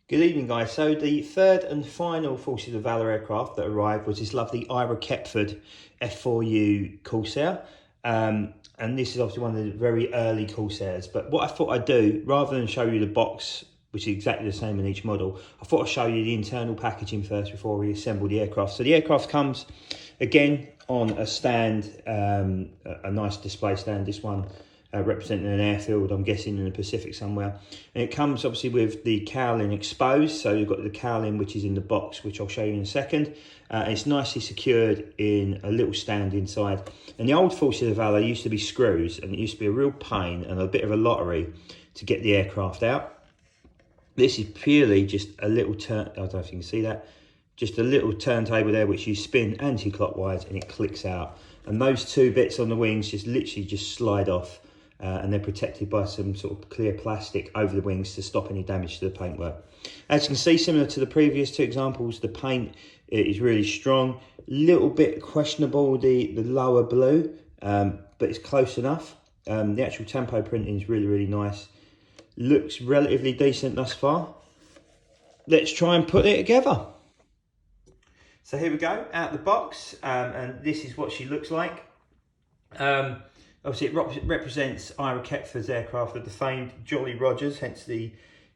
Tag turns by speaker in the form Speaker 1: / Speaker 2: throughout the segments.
Speaker 1: Good evening, guys. So the third and final Forces of Valor aircraft that arrived was this lovely Ira Kepford F4U Corsair. And this is obviously one of the very early Corsairs. But what I thought I'd do, rather than show you the box, which is exactly the same in each model, I thought I'd show you the internal packaging first before we assemble the aircraft. So the aircraft comes, again, on a stand, a nice display stand, this one. Representing an airfield, I'm guessing in the Pacific somewhere. And it comes obviously with the cowling exposed, so you've got the cowling which is in the box, which I'll show you in a second. It's nicely secured in a little stand inside. And the old Forces of Valor used to be screws, and it used to be a real pain and a bit of a lottery to get the aircraft out. This is purely just a little turn, I don't know if you can see that, just a little turntable there which you spin anti-clockwise and it clicks out. And those two bits on the wings just literally just slide off. And they're protected by some sort of clear plastic over the wings to stop any damage to the paintwork. As you can see, similar to the previous two examples, the paint is really strong. Little bit questionable, the lower blue, but it's close enough. The actual tempo printing is really, really nice. Looks relatively decent thus far. Let's try and put it together. So here we go, out the box, and this is what she looks like. Obviously, it represents Ira Kepford's aircraft with the famed Jolly Rogers, hence the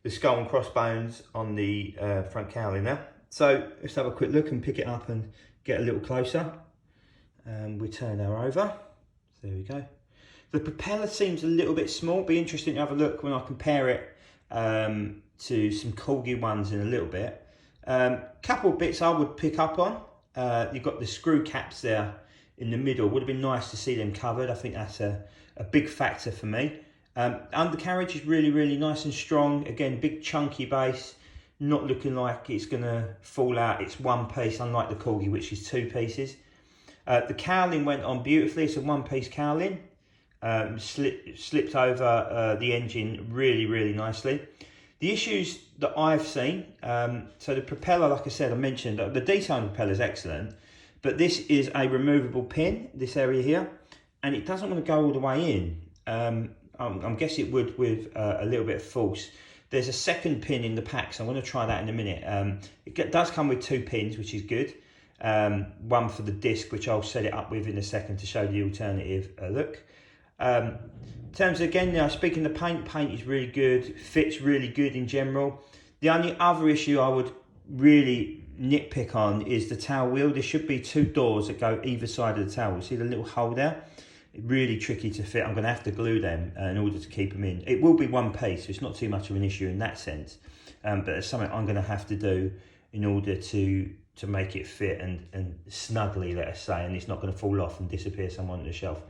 Speaker 1: skull and crossbones on the front cowling there. So let's have a quick look and pick it up and get a little closer. We turn her over. There we go. The propeller seems a little bit small. Be interesting to have a look when I compare it to some Corgi ones in a little bit. Couple of bits I would pick up on. You've got the screw caps there in the middle. Would have been nice to see them covered. I think that's a big factor for me. Undercarriage is really, really nice and strong. Again, big chunky base, not looking like it's gonna fall out. It's one piece, unlike the Corgi, which is two pieces. The cowling went on beautifully. It's a one-piece cowling. Slipped over the engine really, really nicely. The issues that I've seen, so the propeller, like I said, I mentioned, the detail on the propeller is excellent. But this is a removable pin, this area here, and it doesn't want to go all the way in. I'm guessing it would with a little bit of force. There's a second pin in the pack, so I'm going to try that in a minute. It does come with two pins, which is good. One for the disc, which I'll set it up with in a second to show the alternative look. In terms of, again, speaking of paint is really good, fits really good in general. The only other issue I would really nitpick on is the tail wheel. There should be two doors that go either side of the tail wheel. See the little hole there? Really tricky to fit. I'm going to have to glue them in order to keep them in. It will be one piece, so it's not too much of an issue in that sense. But it's something I'm going to have to do in order to make it fit and snugly, let us say, and it's not going to fall off and disappear somewhere on the shelf.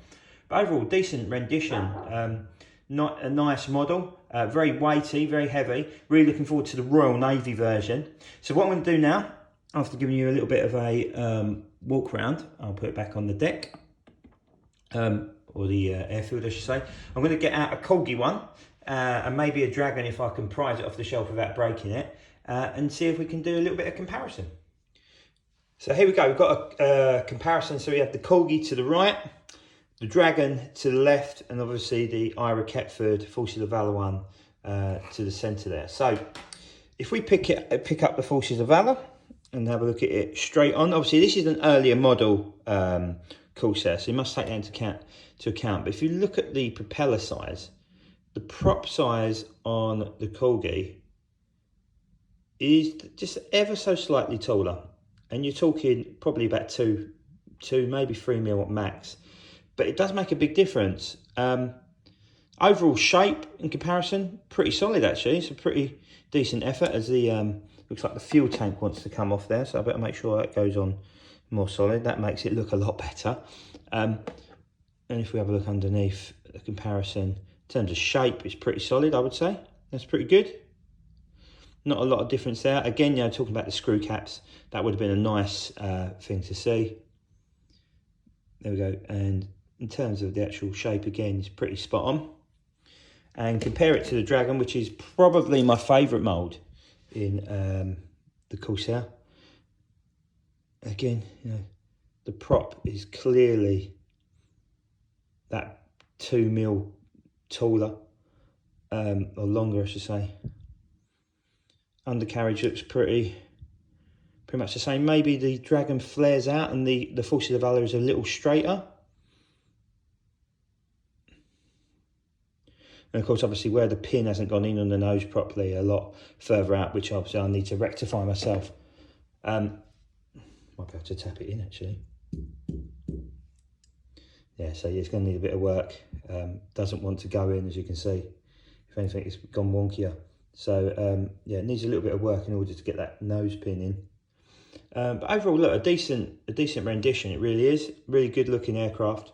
Speaker 1: But overall, decent rendition. Not a nice model, very weighty, very heavy. Really looking forward to the Royal Navy version. So what I'm going to do now, after giving you a little bit of a walk around, I'll put it back on the deck, or the airfield I should say. I'm going to get out a Corgi one, and maybe a Dragon if I can prise it off the shelf without breaking it, and see if we can do a little bit of comparison. So here we go, we've got a comparison. So we have the Corgi to the right, the Dragon to the left, and obviously the Ira Kepford Forces of Valor one to the centre there. So if we pick up the Forces of Valor and have a look at it straight on, obviously this is an earlier model Corsair, so you must take that into account. But if you look at the propeller size, the prop size on the Corgi is just ever so slightly taller, and you're talking probably about two maybe 3 mil at max. But it does make a big difference. Overall shape in comparison, pretty solid actually. It's a pretty decent effort, as the looks like the fuel tank wants to come off there, so I better make sure that goes on more solid. That makes it look a lot better. And if we have a look underneath, the comparison in terms of shape is pretty solid, I would say. That's pretty good. Not a lot of difference there. Again, talking about the screw caps, that would have been a nice thing to see. There we go. And in terms of the actual shape, again, it's pretty spot on. And compare it to the Dragon, which is probably my favourite mould in the Corsair. Again, the prop is clearly that 2 mil taller, or longer, I should say. undercarriage looks pretty much the same. Maybe the Dragon flares out and the Forces of Valor is a little straighter. And of course, obviously, where the pin hasn't gone in on the nose properly, a lot further out, which obviously I need to rectify myself. Might be able to tap it in, actually. Yeah, so yeah, it's going to need a bit of work. Doesn't want to go in, as you can see. If anything, it's gone wonkier. So yeah, it needs a little bit of work in order to get that nose pin in. But overall, look, a decent rendition. It really is. Really good looking aircraft.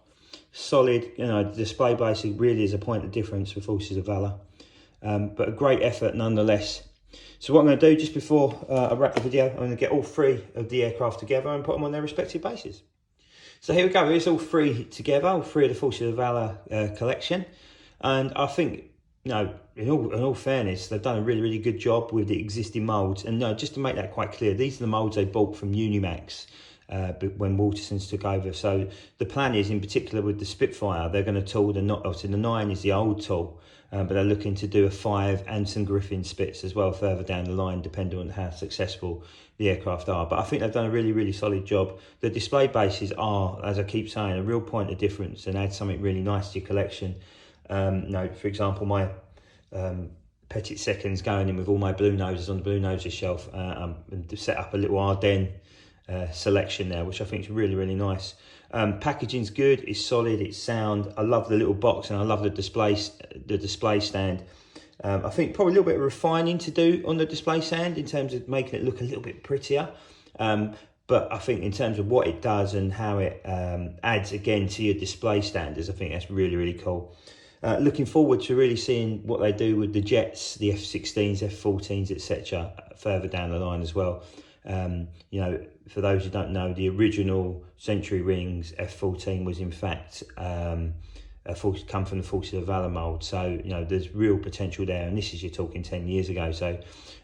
Speaker 1: Solid, you know, display base really is a point of difference for Forces of Valor. But a great effort nonetheless. So what I'm going to do just before I wrap the video, I'm going to get all three of the aircraft together and put them on their respective bases. So here we go, here's all three together, all three of the Forces of Valor collection. And I think, you know, in all fairness, they've done a really good job with the existing moulds. And just to make that quite clear, these are the moulds they bought from Unimax when Waterson's took over. So the plan is, in particular with the Spitfire, they're going to tool the 9 is the old tool, but they're looking to do a 5 and some Griffin Spits as well further down the line, depending on how successful the aircraft are. But I think they've done a really solid job. The display bases are, as I keep saying, a real point of difference and add something really nice to your collection. You know, for example, my Petit Seconds going in with all my blue noses on the blue noses shelf, and to set up a little Ardennes selection there, which I think is really nice. Packaging's good, it's solid, it's sound. I love the little box and I love the display stand. I think probably a little bit of refining to do on the display stand in terms of making it look a little bit prettier. But I think in terms of what it does and how it adds again to your display standards, I think that's really cool. Looking forward to really seeing what they do with the jets, the F-16s, F-14s, etc. further down the line as well. You know, for those who don't know, the original Century Rings F-14 was in fact come from the Forces of Valor mould. So, you know, there's real potential there. And this is, you're talking 10 years ago. So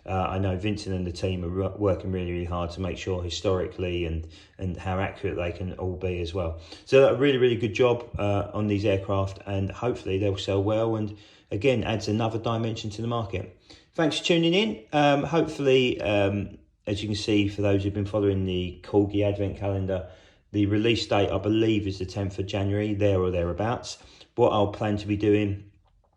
Speaker 1: I know Vincent and the team are working really hard to make sure historically and how accurate they can all be as well. So a really good job on these aircraft, and hopefully they'll sell well and again adds another dimension to the market. Thanks for tuning in. Hopefully, as you can see, for those who've been following the Corgi Advent calendar, the release date, I believe, is the 10th of January, there or thereabouts. What I'll plan to be doing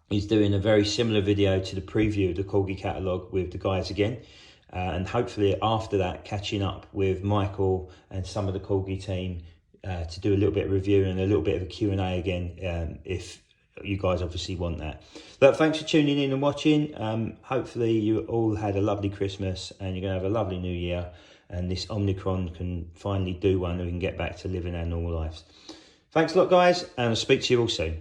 Speaker 1: is doing a very similar video to the preview of the Corgi catalogue with the guys again. And hopefully after that, catching up with Michael and some of the Corgi team to do a little bit of review and a little bit of a Q&A again, if you guys obviously want that. But thanks for tuning in and watching. Hopefully you all had a lovely Christmas and you're going to have a lovely New Year. And this Omicron can finally do one and we can get back to living our normal lives. Thanks a lot, guys, and I'll speak to you all soon.